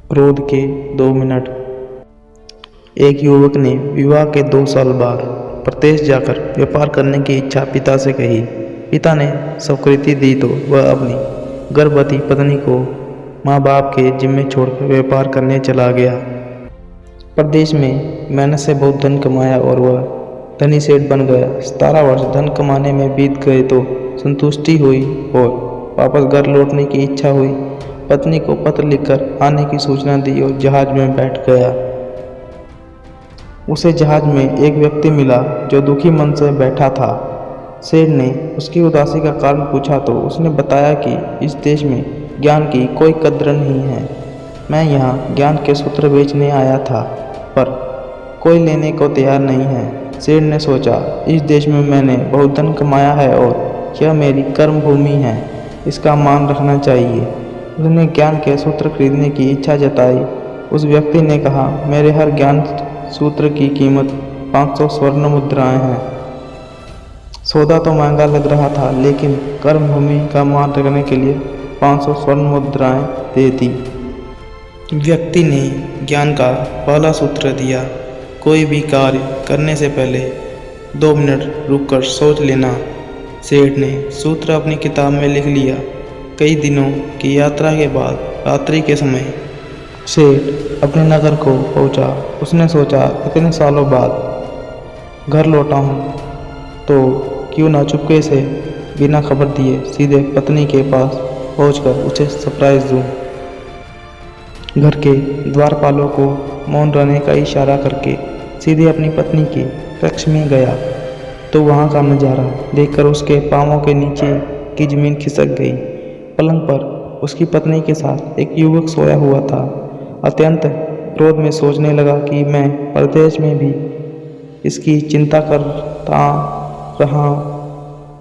क्रोध के 2 मिनट। एक युवक ने विवाह के 2 साल बाद प्रदेश जाकर व्यापार करने की इच्छा पिता से कही। पिता ने स्वीकृति दी तो वह अपनी गर्भवती पत्नी को माँ बाप के जिम्मे छोड़कर व्यापार करने चला गया। प्रदेश में मेहनत से बहुत धन कमाया और वह धनी सेठ बन गया। 17 वर्ष धन कमाने में बीत गए तो संतुष्टि हुई और वापस घर लौटने की इच्छा हुई। पत्नी को पत्र लिखकर आने की सूचना दी और जहाज में बैठ गया। उसे जहाज में एक व्यक्ति मिला जो दुखी मन से बैठा था। सेठ ने उसकी उदासी का कारण पूछा तो उसने बताया कि इस देश में ज्ञान की कोई कद्र नहीं है। मैं यहाँ ज्ञान के सूत्र बेचने आया था पर कोई लेने को तैयार नहीं है। सेठ ने सोचा, इस देश में मैंने बहुत धन कमाया है और यह मेरी कर्म भूमि है, इसका मान रखना चाहिए। उसने ज्ञान के सूत्र खरीदने की इच्छा जताई। उस व्यक्ति ने कहा, मेरे हर ज्ञान सूत्र की कीमत 500 स्वर्ण मुद्राएं हैं। सौदा तो महंगा लग रहा था लेकिन कर्म भूमि का मान रखने के लिए 500 स्वर्ण मुद्राएं दे दी। व्यक्ति ने ज्ञान का पहला सूत्र दिया, कोई भी कार्य करने से पहले 2 मिनट रुककर सोच लेना। सेठ ने सूत्र अपनी किताब में लिख लिया। कई दिनों की यात्रा के बाद रात्रि के समय सेठ अपने नगर को पहुंचा। उसने सोचा, इतने सालों बाद घर लौटा हूँ तो क्यों ना चुपके से बिना खबर दिए सीधे पत्नी के पास पहुंचकर उसे सरप्राइज दूँ। घर के द्वारपालों को मौन रहने का इशारा करके सीधे अपनी पत्नी के कक्ष में गया तो वहाँ का नज़ारा देखकर उसके पाँवों के नीचे की ज़मीन खिसक गई। पलंग पर उसकी पत्नी के साथ एक युवक सोया हुआ था। अत्यंत क्रोध में सोचने लगा कि मैं परदेश में भी इसकी चिंता करता रहा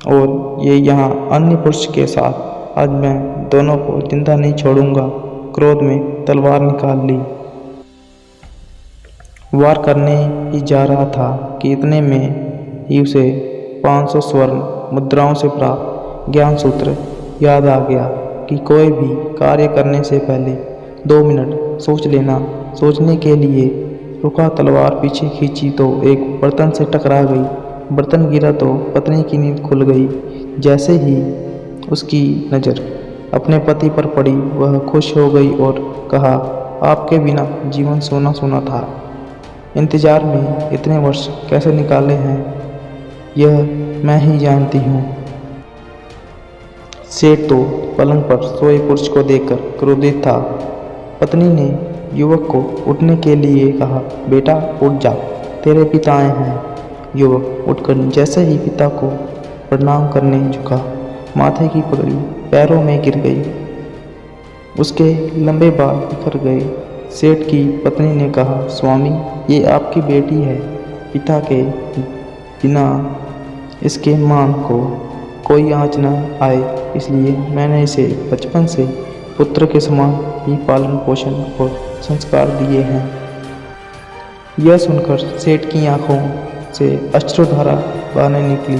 और ये यहाँ अन्य पुरुष के साथ, आज मैं दोनों को जिंदा नहीं छोड़ूंगा। क्रोध में तलवार निकाल ली। वार करने ही जा रहा था कि इतने में ही उसे 500 स्वर्ण मुद्राओं से प्राप्त ज्ञान सूत्र याद आ गया कि कोई भी कार्य करने से पहले 2 मिनट सोच लेना। सोचने के लिए रुका, तलवार पीछे खींची तो एक बर्तन से टकरा गई। बर्तन गिरा तो पत्नी की नींद खुल गई। जैसे ही उसकी नज़र अपने पति पर पड़ी वह खुश हो गई और कहा, आपके बिना जीवन सोना सोना था। इंतजार में इतने वर्ष कैसे निकाले हैं यह मैं ही जानती हूँ। सेठ तो पलंग पर सोए पुरुष को देखकर क्रोधित था। पत्नी ने युवक को उठने के लिए कहा, बेटा उठ जा, तेरे पिता आए हैं। युवक उठकर जैसे ही पिता को प्रणाम करने झुका, माथे की पगड़ी पैरों में गिर गई। उसके लंबे बाल बिखर गए। सेठ की पत्नी ने कहा, स्वामी ये आपकी बेटी है। पिता के बिना इसके मान को कोई आँच न आए इसलिए मैंने इसे बचपन से पुत्र के समान ही पालन पोषण और संस्कार दिए हैं। यह सुनकर सेठ की आंखों से अश्रुधारा बहने निकली।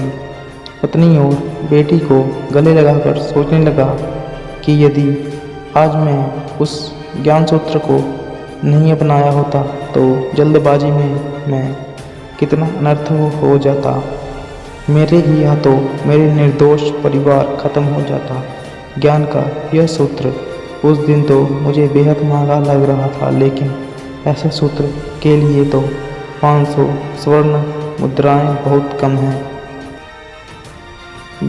पत्नी और बेटी को गले लगाकर सोचने लगा कि यदि आज मैं उस ज्ञान सूत्र को नहीं अपनाया होता तो जल्दबाजी में मैं कितना अनर्थ हो जाता। मेरे ही हाथों मेरे निर्दोष परिवार खत्म हो जाता। ज्ञान का यह सूत्र उस दिन तो मुझे बेहद महंगा लग रहा था लेकिन ऐसे सूत्र के लिए तो 500 स्वर्ण मुद्राएं बहुत कम हैं।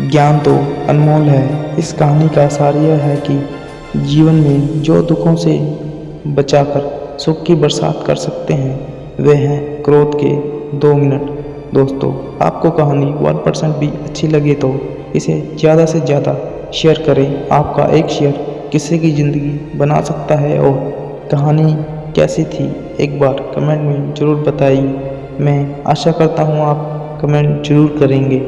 ज्ञान तो अनमोल है। इस कहानी का सार यह है कि जीवन में जो दुखों से बचाकर सुख की बरसात कर सकते हैं वे हैं क्रोध के 2 मिनट। दोस्तों, आपको कहानी 1% भी अच्छी लगे तो इसे ज़्यादा से ज़्यादा शेयर करें। आपका एक शेयर किसी की ज़िंदगी बना सकता है। और कहानी कैसी थी एक बार कमेंट में ज़रूर बताइए। मैं आशा करता हूँ आप कमेंट ज़रूर करेंगे।